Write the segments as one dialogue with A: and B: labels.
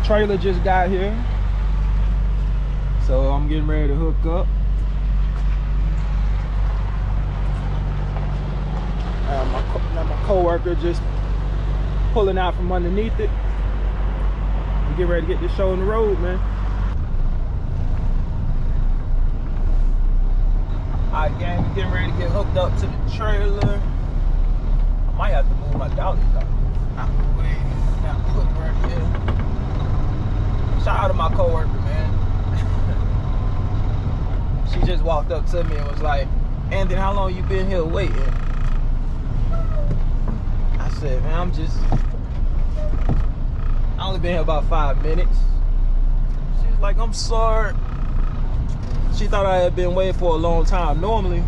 A: trailer just got here, so I'm getting ready to hook up. My co-worker just pulling out from underneath it. We get ready to get this show on the road, man. Alright, gang, we getting ready to get hooked up to the trailer. I might have to move my dollies out the way. Now put right here. Shout out to my co-worker, man. She just walked up to me and was like, "Anthony, how long you been here waiting?" I said, "Man, I only been here about 5 minutes." She was like, "I'm sorry." She thought I had been waiting for a long time. Normally,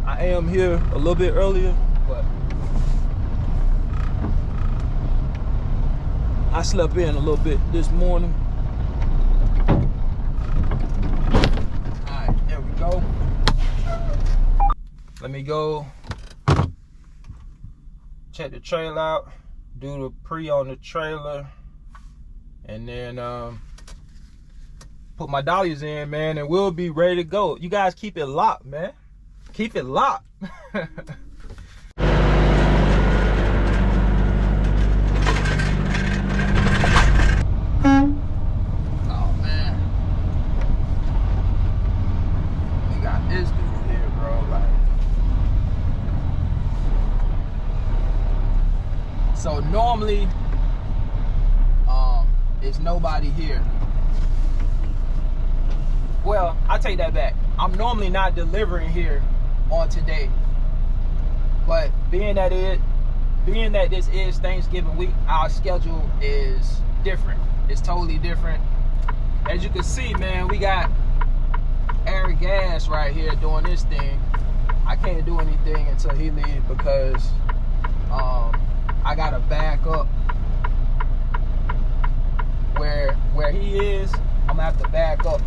A: I am here a little bit earlier, but I slept in a little bit this morning. Alright, there we go. Let me go check the trailer out, do the pre on the trailer, and then put my dollies in, man, and we'll be ready to go. You guys keep it locked, man. Keep it locked. So normally, it's nobody here. Well, I take that back. I'm normally not delivering here on today, but being that this is Thanksgiving week, our schedule is different. It's totally different. As you can see, man, we got Eric Gas right here doing this thing. I can't do anything until he leaves because I gotta back up where he is. I'm gonna have to back up,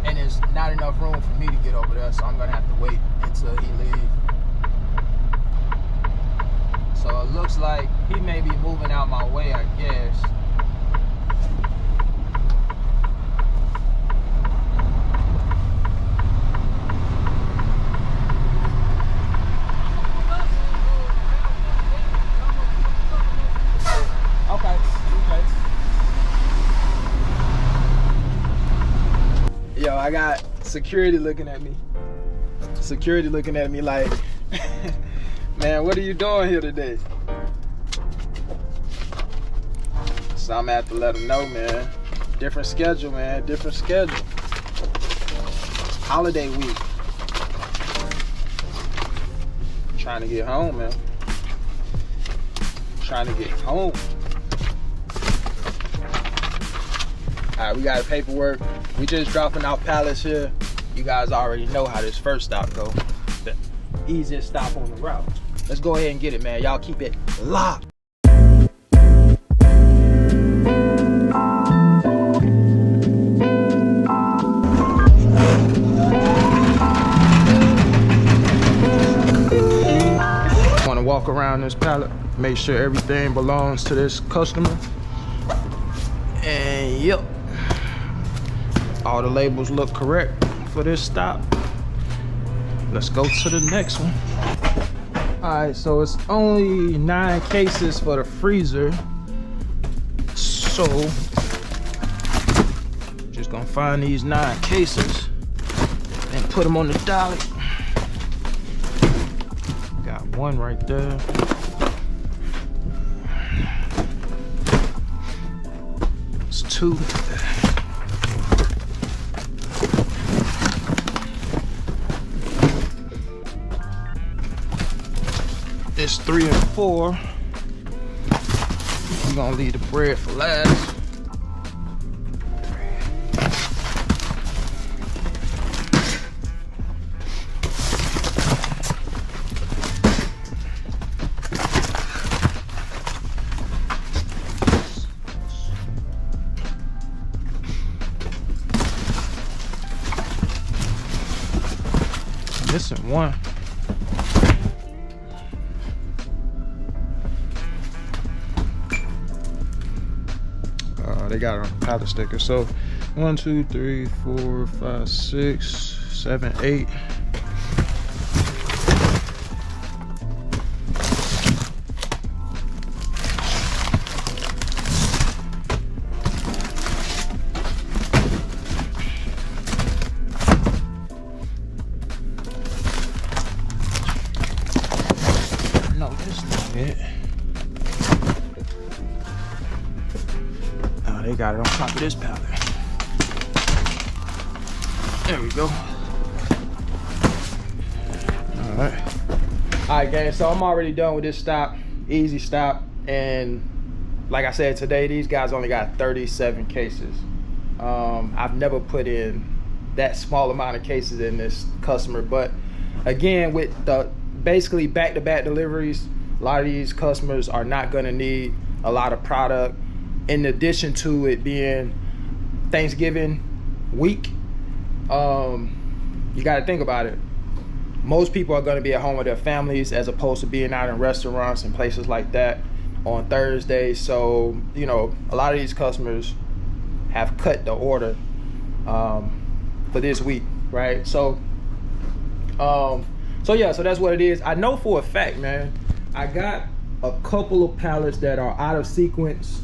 A: and there's not enough room for me to get over there, so I'm gonna have to wait until he leaves. So it looks like he may be moving out my way, I guess. Yo, I got security looking at me. Security looking at me like, "Man, what are you doing here today?" So I'm gonna have to let them know, man. Different schedule, man. Different schedule. Holiday week. Trying to get home, man. Trying to get home. Alright, we got paperwork. We just dropping out pallets here. You guys already know how this first stop go. The easiest stop on the route. Let's go ahead and get it, man. Y'all keep it locked. Want to walk around this pallet, make sure everything belongs to this customer. And yep, all the labels look correct for this stop. Let's go to the next one. All right, so it's only 9 cases for the freezer. So just gonna find these 9 cases and put them on the dolly. Got one right there. It's 2. It's 3 and 4. We're gonna leave the bread for last. Missing one.
B: they got it on the pallet sticker. So 1, 2, 3, 4, 5, 6, 7, 8. No, that's not it. Oh, they got it on top of this pallet. There we go. All right, gang, so I'm already done with this stop. Easy stop. And like I said, today these guys only got 37 cases. I've never put in that small amount of cases in this customer, but again, with the basically back-to-back deliveries, a lot of these customers are not going to need a lot of product. In addition to it being Thanksgiving week, you got to think about it. Most people are going to be at home with their families as opposed to being out in restaurants and places like that on Thursday. So, you know, a lot of these customers have cut the order for this week, right? So yeah, so that's what it is. I know for a fact, man, I got a couple of pallets that are out of sequence.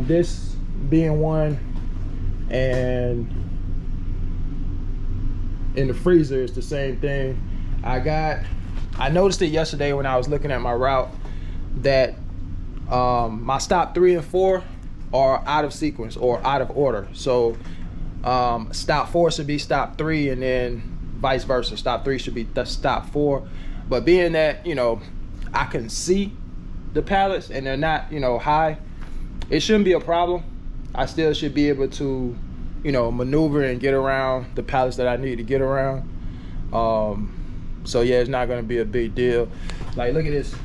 B: This being one, and in the freezer it's the same thing. I noticed it yesterday when I was looking at my route that my stop 3 and 4 are out of sequence or out of order. So stop 4 should be stop 3, and then vice versa. Stop 3 should be stop 4. But being that, you know, I can see the pallets and they're not, you know, high, it shouldn't be a problem. I still should be able to, you know, maneuver and get around the pallets that I need to get around. So yeah, it's not gonna be a big deal. Like, look at this.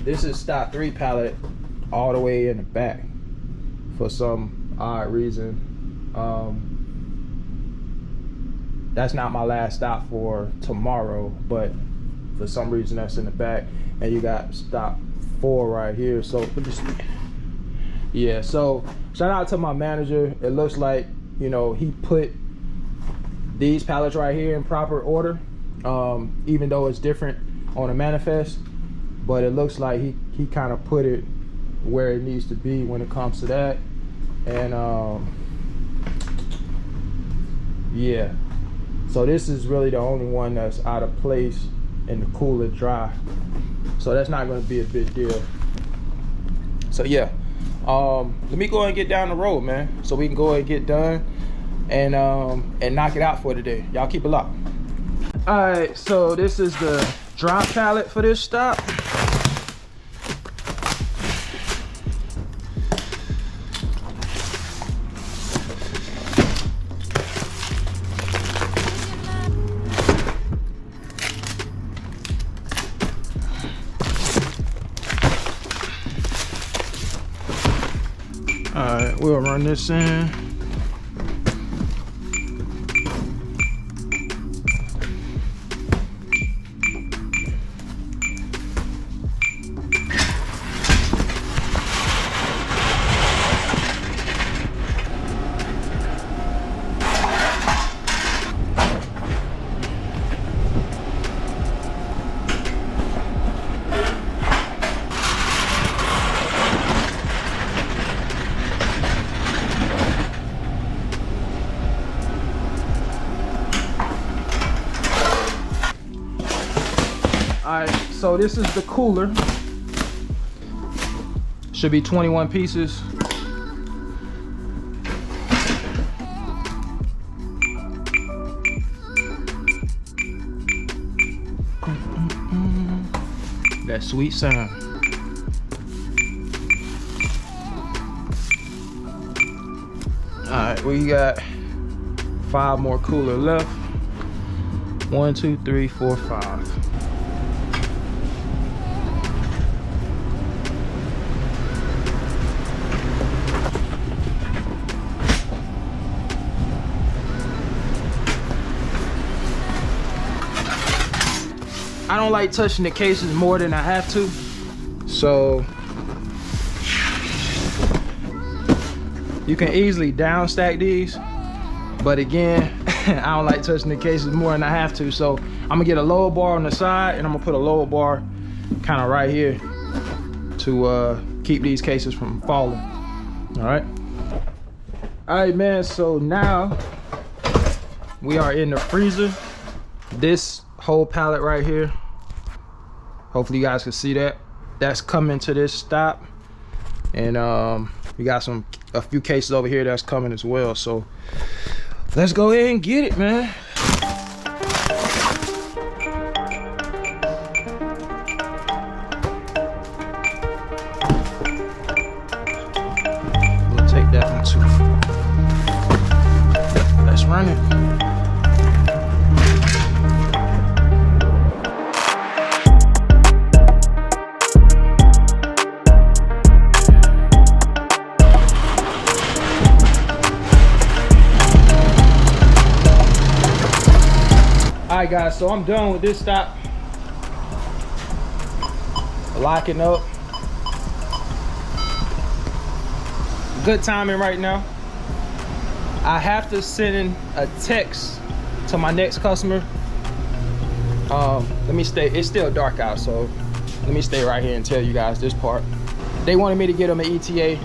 B: This is stop 3 pallet all the way in the back for some odd reason. That's not my last stop for tomorrow, but for some reason that's in the back. And you got stop 4 right here. So let me see. Yeah, so shout out to my manager. It looks like, you know, he put these pallets right here in proper order, even though it's different on a manifest, but it looks like he kind of put it where it needs to be when it comes to that. And yeah, so this is really the only one that's out of place in the cooler dry, so that's not going to be a big deal. So yeah, let me go ahead and get down the road, man, so we can go ahead and get done and knock it out for today. Y'all keep it locked. All right, so this is the drop pallet for this stop. All right, we'll run this in. Alright, so this is the cooler. Should be 21 pieces. That sweet sound. Alright, we got 5 more cooler left. 1, 2, 3, 4, 5. I don't like touching the cases more than I have to, so You can easily down stack these, but again, I don't like touching the cases more than I have to. So I'm gonna get a lower bar on the side, and I'm gonna put a lower bar kind of right here to keep these cases from falling. All right. All right, man, so now we are in the freezer. This whole pallet right here, hopefully you guys can see that, that's coming to this stop. And we got a few cases over here that's coming as well. So let's go ahead and get it, man. We'll take that one too. Let's run it. Alright guys, so I'm done with this stop. Locking up. Good timing right now. I have to send in a text to my next customer. Let me stay, it's still dark out, so let me stay right here and tell you guys this part. They wanted me to get them an ETA.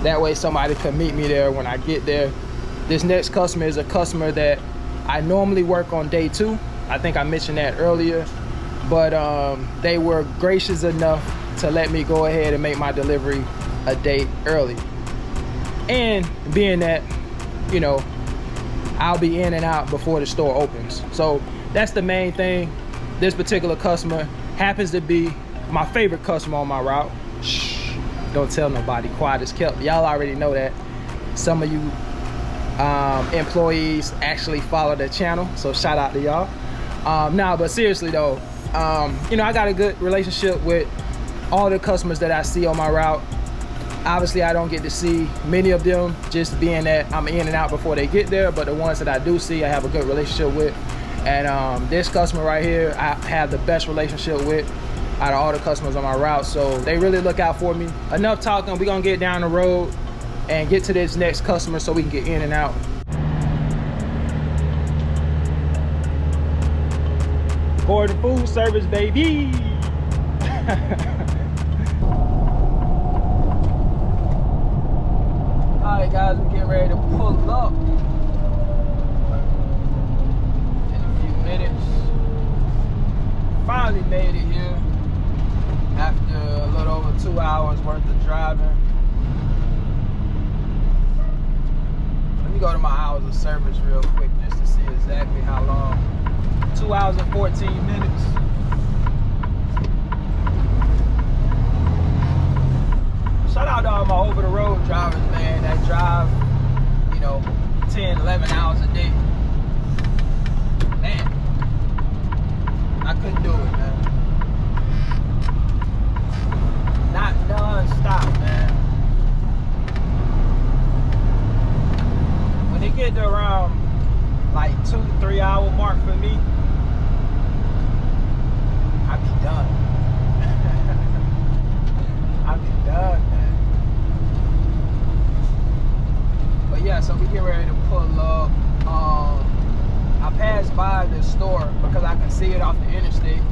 B: That way somebody could meet me there when I get there. This next customer is a customer that I normally work on day 2. I think I mentioned that earlier, but they were gracious enough to let me go ahead and make my delivery a day early. And being that, you know, I'll be in and out before the store opens. So that's the main thing. This particular customer happens to be my favorite customer on my route. Shh, don't tell nobody, quiet as kept. Y'all already know that. Some of you employees actually follow the channel, so shout out to y'all. Nah, but seriously though, you know, I got a good relationship with all the customers that I see on my route. Obviously I don't get to see many of them, just being that I'm in and out before they get there, but the ones that I do see, I have a good relationship with. And this customer right here, I have the best relationship with out of all the customers on my route, so they really look out for me. Enough talking, we're gonna get down the road and get to this next customer so we can get in and out. Gordon Food Service, baby. All right, guys, we're getting ready to pull up in a few minutes. Finally made it here after a little over 2 hours worth of driving. Let me go to my hours of service real quick just to see exactly how long. 2 hours and 14 minutes. Shout out to all my over the road drivers, man, that drive, you know, 10, 11 hours a day. Man, I couldn't do it, man. Not non-stop, man. When it get to around like 2 to 3 hour mark for me, I be done. I be done, man. But yeah, so we get ready to pull up. I passed by the store because I can see it off the interstate,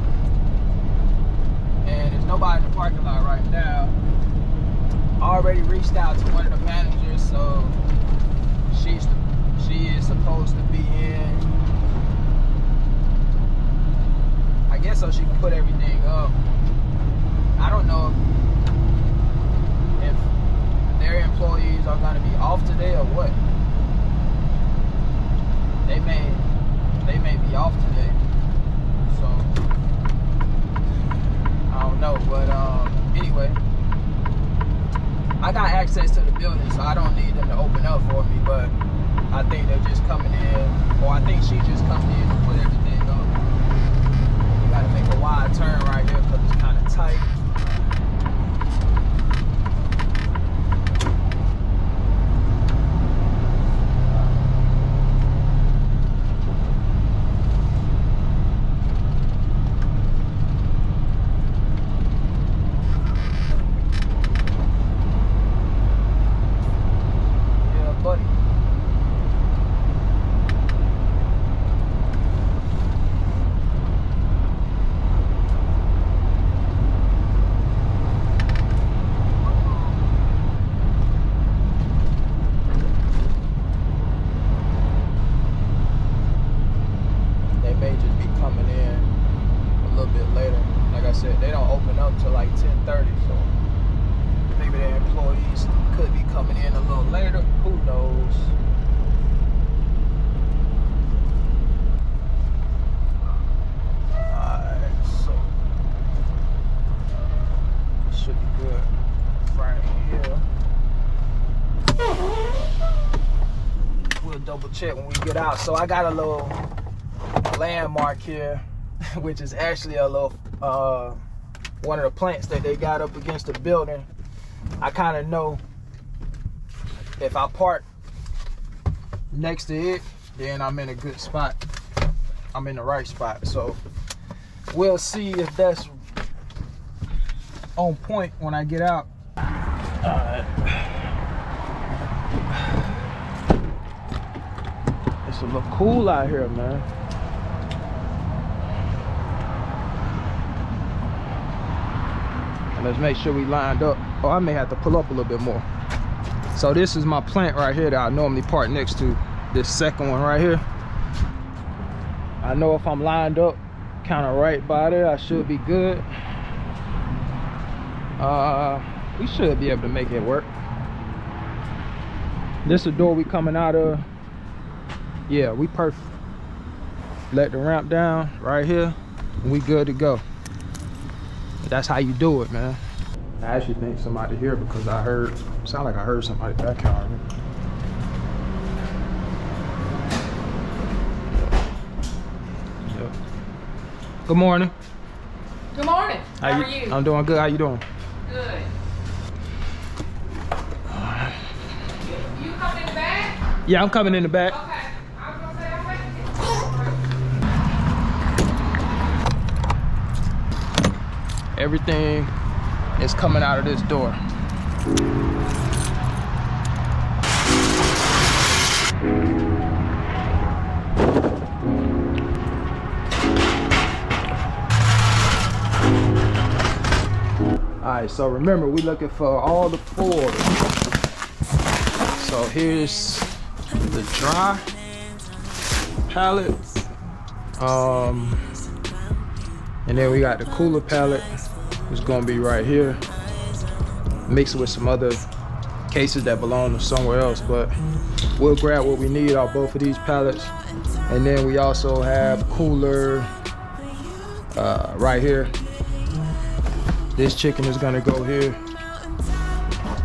B: and there's nobody in the parking lot right now. I already reached out to one of the managers, so she is supposed to be in, I guess, so she can put everything up. I don't know if their employees are going to be off today or what. They may be off today, so I don't know. But anyway, I got access to the building, so I don't need them to open up for me. But I think they're just coming in, or I think she just coming in to put everything up. You gotta make a wide turn right here because it's kind of tight.
A: in a little later. Who knows? Alright, so should be good right here. We'll double check when we get out. So I got a little landmark here, which is actually a little one of the plants that they got up against the building. I kind of know if I park next to it, then I'm in a good spot. I'm in the right spot. So we'll see if that's on point when I get out. Alright. It's a little cool out here, man. And let's make sure we lined up. Oh, I may have to pull up a little bit more. So this is my plant right here that I normally park next to. This second one right here. I know if I'm lined up kind of right by there, I should be good. We should be able to make it work. This is the door we coming out of. Yeah, we perfect. Let the ramp down right here, and we good to go. That's how you do it, man. I actually think somebody here because I heard, sound like I heard somebody back here already. Yep. Good morning.
C: Good morning. How are you?
A: I'm doing good. How you doing?
C: Good. You coming in the back?
A: Yeah, I'm coming in the back.
C: Okay. I was gonna say I'm waiting.
A: Everything is coming out of this door. Alright, so remember, we're looking for all the fours. So here's the dry pallet. And then we got the cooler pallet. It's gonna be right here. Mixed with some other cases that belong to somewhere else, but we'll grab what we need off both of these pallets. And then we also have cooler right here. This chicken is gonna go here.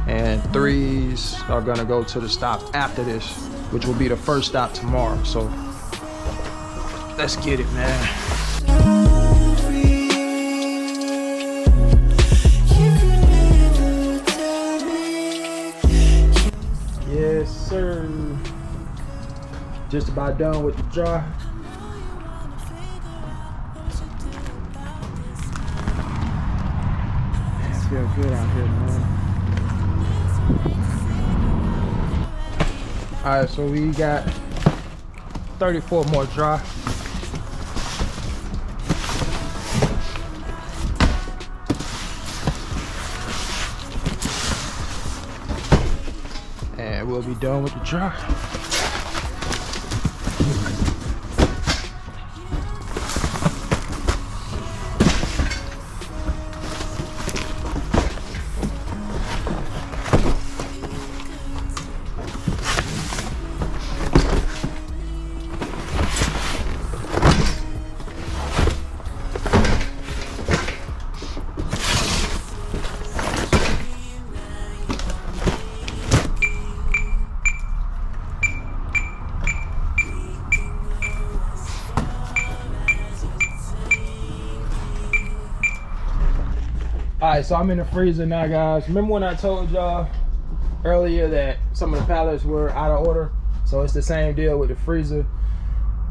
A: And 3s are gonna go to the stop after this, which will be the first stop tomorrow. So let's get it, man. Yes, sir. Just about done with the jar. Man, it feels good out here, man. All right, so we got 34 more dry. And we'll be done with the jar. Alright, so I'm in the freezer now, guys. Remember when I told y'all earlier that some of the pallets were out of order? So it's the same deal with the freezer.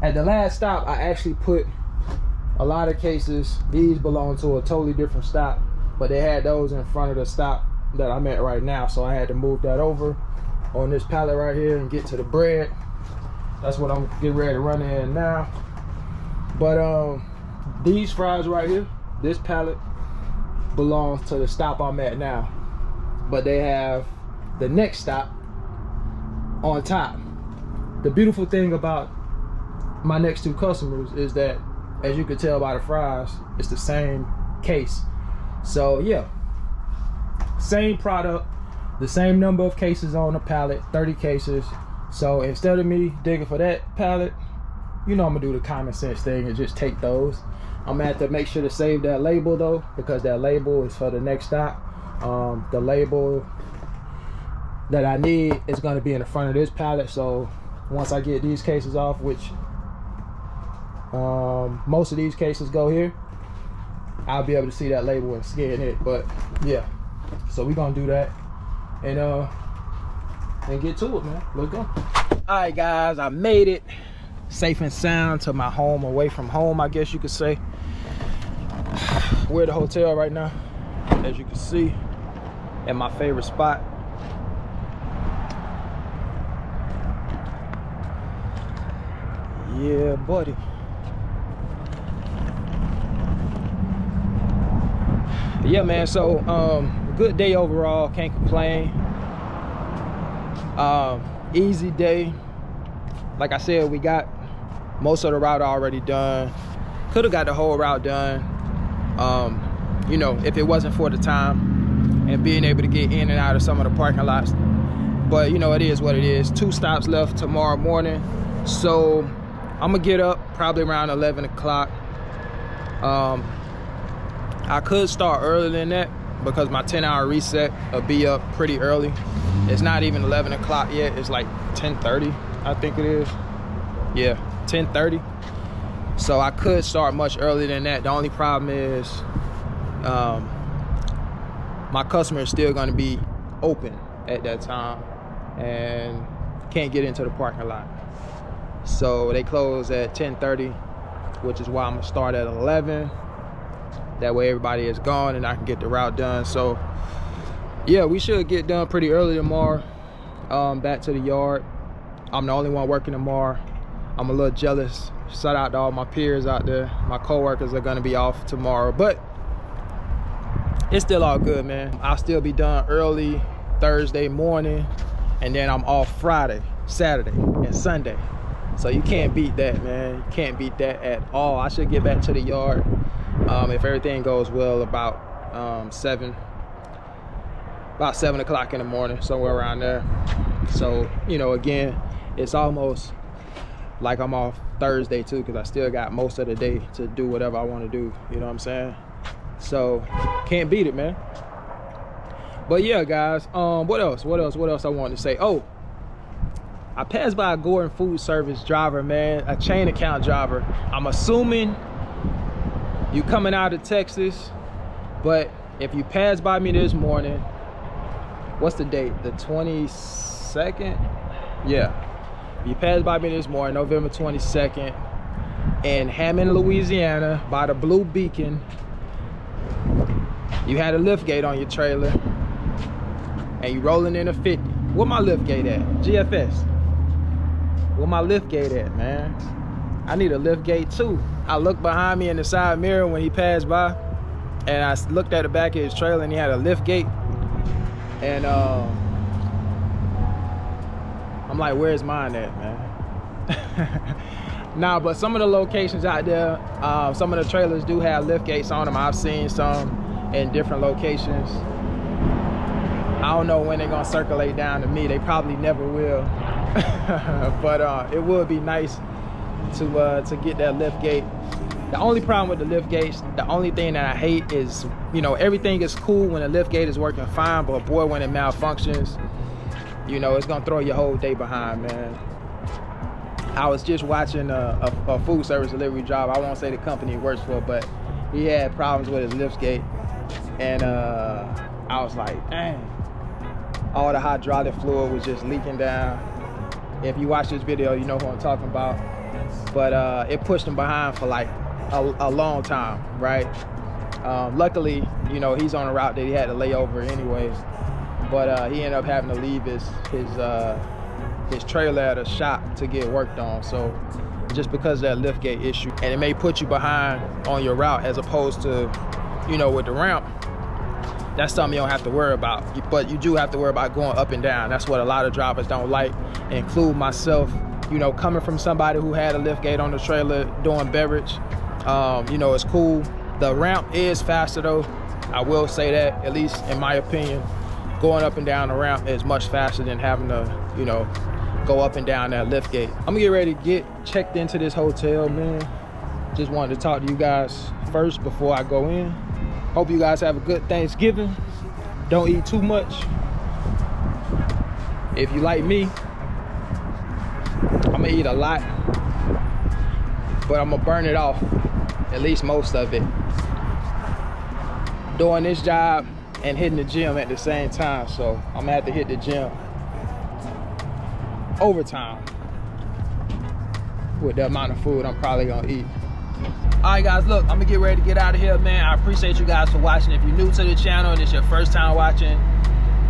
A: At the last stop, I actually put a lot of cases. These belong to a totally different stop, but they had those in front of the stop that I'm at right now. So I had to move that over on this pallet right here and get to the bread. That's what I'm getting ready to run in now. But these fries right here, this pallet, belongs to the stop I'm at now, but they have the next stop on top. The beautiful thing about my next two customers is that, as you can tell by the fries, it's the same case. So yeah, same product,
B: the same number of cases on the pallet, 30 cases. So instead of me digging for that pallet, you know I'm gonna do the common sense thing and just take those. I'm gonna have to make sure to save that label though, because that label is for the next stop. The label that I need is gonna be in the front of this pallet. So once I get these cases off, which most of these cases go here, I'll be able to see that label and scan it. But yeah, so we're gonna do that and get to it, man. Let's go. All right, guys, I made it safe and sound to my home, away from home, I guess you could say. We're at the hotel right now, as you can see, at my favorite spot. Yeah, buddy. Yeah, man, so good day overall, can't complain. Easy day. Like I said, we got most of the route already done. Could have got the whole route done, you know, if it wasn't for the time and being able to get in and out of some of the parking lots. But you know, it is what it is. 2 stops left tomorrow morning, so I'm gonna get up probably around 11 o'clock. I could start earlier than that because my 10-hour reset will be up pretty early. It's not even 11 o'clock yet. It's like 10:30, I think it is. Yeah, 10:30. So I could start much earlier than that. The only problem is my customer is still going to be open at that time and can't get into the parking lot. So they close at 10:30, which is why I'm gonna start at 11. That way everybody is gone and I can get the route done. So yeah, we should get done pretty early tomorrow. Back to the yard. I'm the only one working tomorrow. I'm a little jealous. Shout out to all my peers out there. My co-workers are gonna be off tomorrow, but it's still all good, man. I'll still be done early Thursday morning, and then I'm off Friday, Saturday, and Sunday. So you can't beat that, man. You can't beat that at all. I should get back to the yard, if everything goes well, about 7 o'clock in the morning, somewhere around there. So, you know, again, it's almost like I'm off Thursday too, because I still got most of the day to do whatever I want to do, you know what I'm saying? So can't beat it, man. But yeah, guys, what else I wanted to say? Oh, I passed by a Gordon food service driver, man, a chain account driver. I'm assuming you coming out of Texas, but if you pass by me this morning, what's the date? The 22nd? Yeah. If you pass by me this morning, November 22nd, in Hammond, Louisiana, by the Blue Beacon, you had a lift gate on your trailer, and you rolling in a 50. Where my lift gate at? GFS. Where my lift gate at, man? I need a lift gate too. I looked behind me in the side mirror when he passed by, and I looked at the back of his trailer, and he had a lift gate. And I'm like, where's mine at, man? Nah, but some of the locations out there, some of the trailers do have lift gates on them. I've seen some in different locations. I don't know when they're gonna circulate down to me. They probably never will. But it would be nice to get that lift gate. The only problem with the lift gates, the only thing that I hate is, you know, everything is cool when the lift gate is working fine, but boy, when it malfunctions, you know, it's gonna throw your whole day behind, man. I was just watching a food service delivery job. I won't say the company he works for, but he had problems with his lift gate, and I was like, dang, all the hydraulic fluid was just leaking down. If you watch this video, you know who I'm talking about. But it pushed him behind for like a long time, right? Luckily, you know, he's on a route that he had to lay over anyways, but he ended up having to leave his trailer at a shop to get worked on. So just because of that lift gate issue, and it may put you behind on your route, as opposed to, you know, with the ramp, that's something you don't have to worry about. But you do have to worry about going up and down. That's what a lot of drivers don't like, include myself. You know, coming from somebody who had a lift gate on the trailer doing beverage, you know, it's cool. The ramp is faster though, I will say that, at least in my opinion. going up and down the ramp is much faster than having to, you know, go up and down that lift gate. I'm gonna get ready to get checked into this hotel, man. Just wanted to talk to you guys first before I go in. Hope you guys have a good Thanksgiving. Don't eat too much. If you like me, I'm gonna eat a lot, but I'm gonna burn it off, at least most of it, doing this job and hitting the gym at the same time. So I'm gonna have to hit the gym overtime with the amount of food I'm probably gonna eat. All right, guys, look, I'm gonna get ready to get out of here, man. I appreciate you guys for watching. If you're new to the channel and it's your first time watching,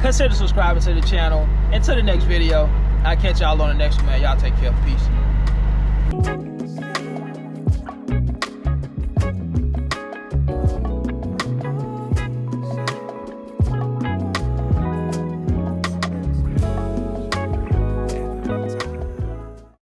B: consider subscribing to the channel. Until the next video, I'll catch y'all on the next one, man. Y'all take care. Peace.